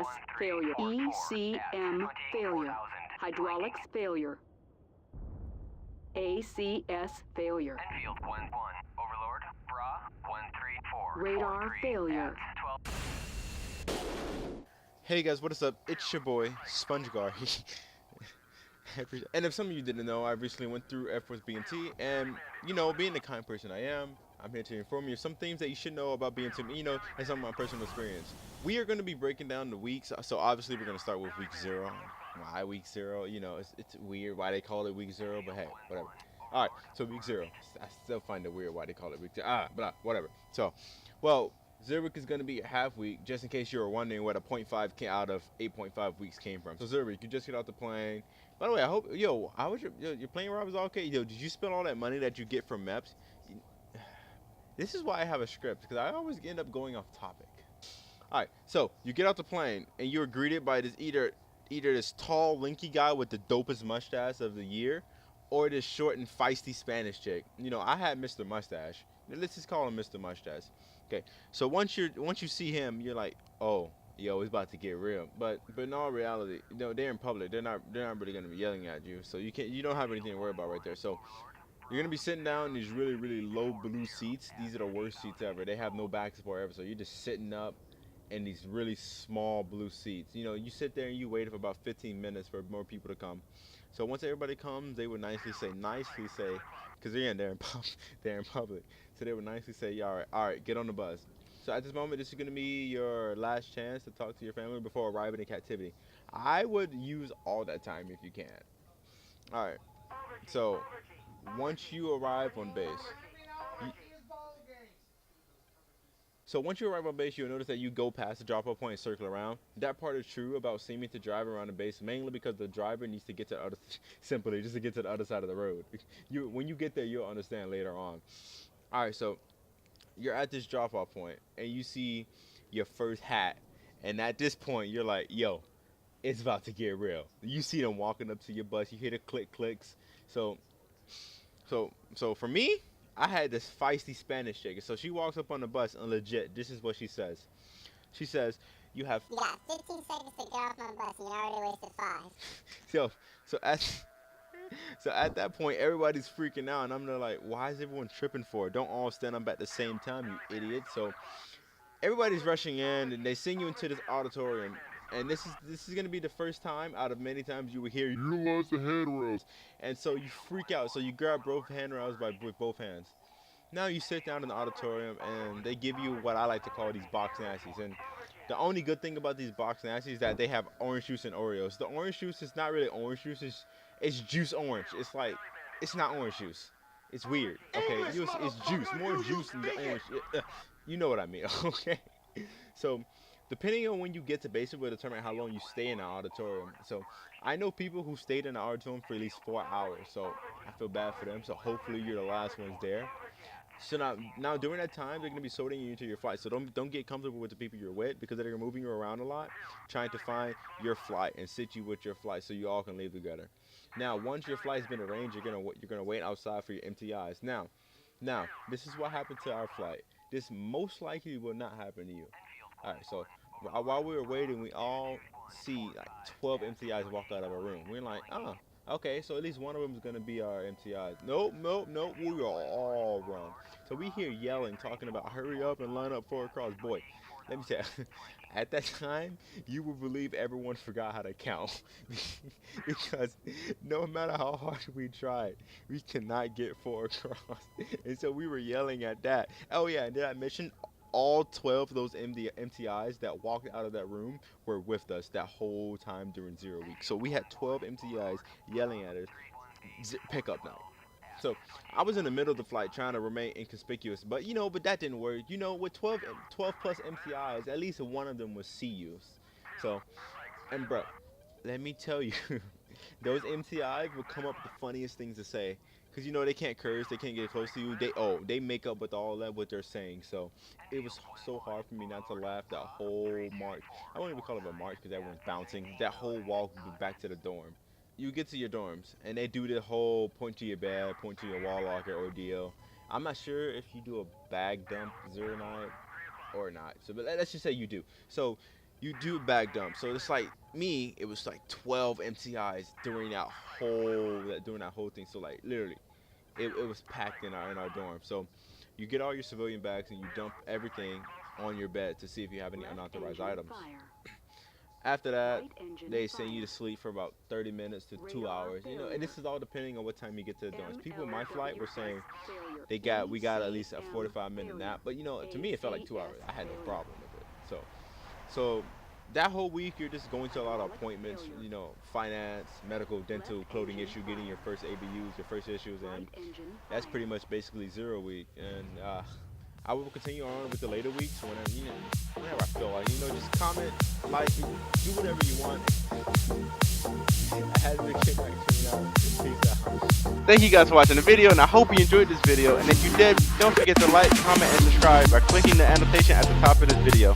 ACS failure. ECM failure. Hydraulics failure. ACS failure. Enfield 1-1. Overlord, Bra 134. Radar failure. 12. Hey guys, what is up? It's your boy, SpongeGar. And if some of you didn't know, I recently went through AF BMT, and you know, being the kind person I am, I'm here to inform you of some things that you should know about BMT, you know, and some of my personal experience. We are going to be breaking down the weeks, so obviously we're going to start with week 0. Why week 0? You know, it's weird why they call it week 0, but hey, whatever. Alright, so week 0. I still find it weird why they call it week 0. But whatever. So, well, 0 week is going to be a half week, just in case you were wondering where the 0.5 came out of 8.5 weeks came from. So 0 week, you just get out the plane. By the way, I hope, how was your plane ride was all okay? Yo, did you spend all that money that you get from MEPS? This is why I have a script, because I always end up going off topic. Alright, so you get out the plane, and you're greeted by this either this tall, lanky guy with the dopest mustache of the year, or this short and feisty Spanish chick. You know, I had Mr. Mustache. Let's just call him Mr. Mustache. Okay, so once you see him, you're like, oh, yo, it's about to get real. But in all reality, you know, they're in public. They're not really gonna be yelling at you, so you don't have anything to worry about right there. So you're gonna be sitting down in these really low blue seats. These are the worst seats ever. They have no back support ever, so you're just sitting up in these really small blue seats. You know, you sit there and you wait for about 15 minutes for more people to come. So once everybody comes, they would nicely say, because they're in public. So they would nicely say, all right, get on the bus. So at this moment, this is going to be your last chance to talk to your family before arriving in captivity. I would use all that time if you can. All right. So once you arrive on base, you'll notice that you go past the drop-off point and circle around. That part is true about seeming to drive around the base, mainly because the driver needs to get to the other, simply just to get to the other side of the road. When you get there, you'll understand later on. All right, so you're at this drop-off point, and you see your first hat, and at this point, you're like, yo, it's about to get real. You see them walking up to your bus. You hear the clicks. So for me, I had this feisty Spanish chick. So she walks up on the bus, and legit, this is what she says. She says, you got 15 seconds to get off my bus, and you already wasted 5. So at that point, everybody's freaking out, and I'm there like, why is everyone tripping for? Don't all stand up at the same time, you idiot. So everybody's rushing in, and they send you into this auditorium. And this is gonna be the first time out of many times you will hear, you lost the handrails, and so you freak out. So you grab both handrails with both hands. Now you sit down in the auditorium, and they give you what I like to call these box nasties. And the only good thing about these box nasties is that they have orange juice and Oreos. The orange juice is not really orange juice; it's juice orange. It's like, it's not orange juice. It's weird. Okay, it's juice, more juice than the orange. You know what I mean? Okay, so depending on when you get to base, it will determine how long you stay in the auditorium. So I know people who stayed in the auditorium for at least 4 hours, so I feel bad for them. So hopefully you're the last ones there. So now during that time, they're gonna be sorting you into your flight. So don't get comfortable with the people you're with, because they're moving you around a lot, trying to find your flight and sit you with your flight so you all can leave together. Now once your flight's been arranged, you're gonna wait outside for your MTIs. Now this is what happened to our flight. This most likely will not happen to you. All right, so while we were waiting, we all see like 12 MTIs walk out of a room. We're like, okay, so at least one of them is gonna be our MTIs. Nope, we are all wrong. So we hear yelling, talking about hurry up and line up for a cross. Boy, let me tell you, at that time, you would believe everyone forgot how to count. Because no matter how hard we tried, we cannot get 4 across. And so we were yelling at that. Oh yeah, and did I mention all 12 of those MTIs that walked out of that room were with us that whole time during 0 week. So we had 12 MTIs yelling at us, pick up now. So I was in the middle of the flight trying to remain inconspicuous, but that didn't work. You know, with 12 plus MTIs, at least one of them was CU. So, and bro, let me tell you, those MTIs will come up with the funniest things to say. Because they can't curse, they can't get close to you. They make up with all that what they're saying. So it was so hard for me not to laugh that whole march. I won't even call it a march because everyone's bouncing. That whole walk back to the dorm. You get to your dorms and they do the whole point to your bed, point to your wall locker ordeal. I'm not sure if you do a bag dump 0 night or not. So, but let's just say you do. So you do back dump. So it's like me, it was like 12 MTIs during that whole thing. So like literally, it was packed in our dorm. So you get all your civilian bags and you dump everything on your bed to see if you have any unauthorized items. After that, they send you to sleep for about 30 minutes to 2 hours. You know, and this is all depending on what time you get to the dorms. People in my flight were saying we got at least a 45-minute nap, but you know, to me it felt like 2 hours. I had no problem with it. So that whole week you're just going to a lot of appointments. You know, finance, medical, dental, clothing issue, getting your first ABUs, your first issues, and that's pretty much basically 0 week. And I will continue on with the later weeks whenever I feel like. You know, just comment, like, do whatever you want. I had to get back to you. Peace out. Thank you guys for watching the video, and I hope you enjoyed this video. And if you did, don't forget to like, comment, and subscribe by clicking the annotation at the top of this video.